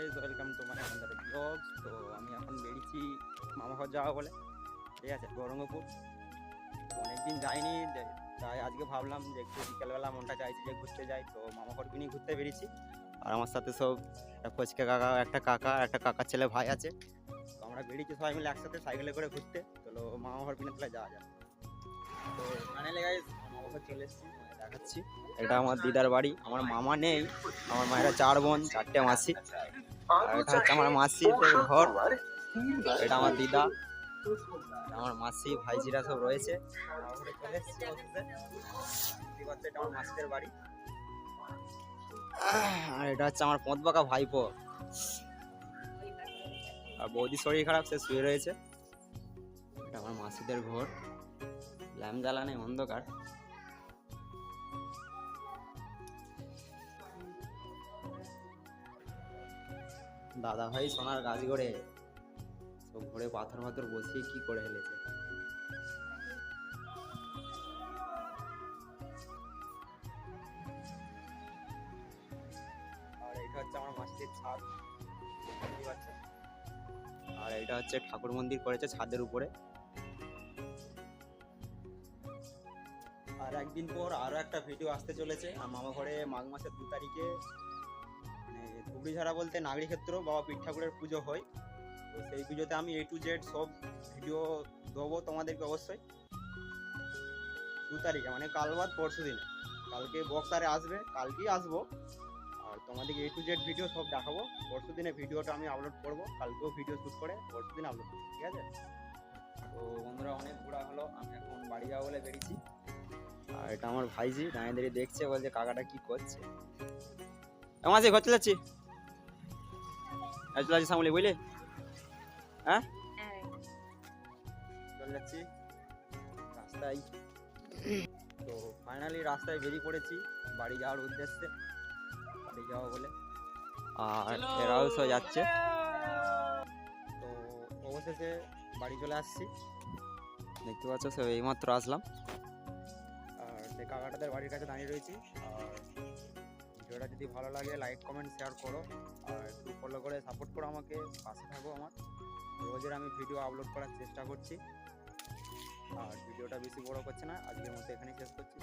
Guys, welcome to my another blogs. তো আমি এখন বেরিয়েছি মামা ঘর যাওয়া বলে, ঠিক আছে, গৌরঙ্গপুর। অনেকদিন যাইনি, তাই আজকে ভাবলাম যে একটু বিকেলবেলা মনটা চাইছে যে ঘুরতে যাই, তো মামা ঘরকে নিয়ে ঘুরতে বেরিয়েছি। আর আমার সাথে সব একটা ফচকে কাকা, একটা কাকার ছেলে ভাই আছে। তো আমরা বেরিয়েছি সবাই মিলে একসাথে সাইকেলে করে ঘুরতে। চলো মামা ঘর কিনে তাহলে যাওয়া যায়। তো ফাইনালি গাইস মামা ঘর চলে এসেছি, দেখাচ্ছি। এটা আমার দিদার বাড়ি। আমার মামা নেই, আমার মায়েরা 4 বোন 4টে মাসি। আর এটা হচ্ছে আমার মাসিদের ঘর। এটা আমার দিদা, আমার মাসি ভাইজিরা সব রয়েছে। চলে এসেছি অফিসে, এটা আমার মাসিদের বাড়ি। আর এটা হচ্ছে আমার পথবাকা ভাইপো। আর বৌদির শরীর খারাপ, সে শুয়ে রয়েছে। এটা আমার মাসিদের ঘর, ল্যাম্প জ্বালা নেই, অন্ধকার। দাদা ভাই সোনার গাছ গড়ে সব ঘরে পাথর পাথর বসিয়ে কি করে হেলেছে। আর এটা হচ্ছে আমার মাসিদের ছাদ, দেখতে পাচ্ছেন। আর এটা হচ্ছে ঠাকুর মন্দির করেছে ছাদের উপরে। আর একদিন পর আরো একটা ভিডিও আসতে চলেছে। আর মামা ঘরে মাঘ মাসের 2 তারিখে, মানে ধুবড়িঝাড়া বলতে নাগরি ক্ষেত্র বাবা পীর ঠাকুরের পুজো হয়। তো সেই পুজোতে আমি A to Z সব ভিডিও দেবো তোমাদেরকে অবশ্যই। 2 তারিখে মানে কাল বাদ পরশু দিনে। কালকে বক্সারে আসবে, কালকেই আসবো। আর তোমাদেরকে A to Z ভিডিও সব দেখাবো। পরশু দিনে ভিডিওটা আমি আপলোড করবো, কালকেও ভিডিও শ্যুট করে পরশু দিন আপলোড করবো, ঠিক আছে। তো বন্ধুরা অনেক ঘোরা হলো, আমি এখন বাড়ি যাবো বলে বেরিয়েছি। আর এটা আমার ভাইজি দাঁড়িয়ে দাঁড়িয়ে দেখছে, বলছে কাকাটা কি করছে। আমার সে ঘর চলে যাচ্ছি, চলে যাচ্ছি সামলে, বুঝলি? হ্যাঁ, চলে যাচ্ছি রাস্তায়। তো ফাইনালি রাস্তায় বেরিয়ে পড়েছি বাড়ি যাওয়ার উদ্দেশ্যে, বাড়ি যাওয়া বলে। আর এরাও সব যাচ্ছে। তো অবশেষে বাড়ি চলে আসছি, দেখতে পাচ্ছ সব এইমাত্র আসলাম। আর সেই কাকাটাদের বাড়ির কাছে দাঁড়িয়ে রয়েছি। আর ভিডিওটা যদি ভালো লাগে লাইক কমেন্ট শেয়ার করো, আর একটু ফলো করে সাপোর্ট করো আমাকে, পাশে থাকো আমার। রোজের আমি ভিডিও আপলোড করার চেষ্টা করছি। আর ভিডিওটা বেশি বড় করছে না, আজকের মতো এখানেই শেষ করছি।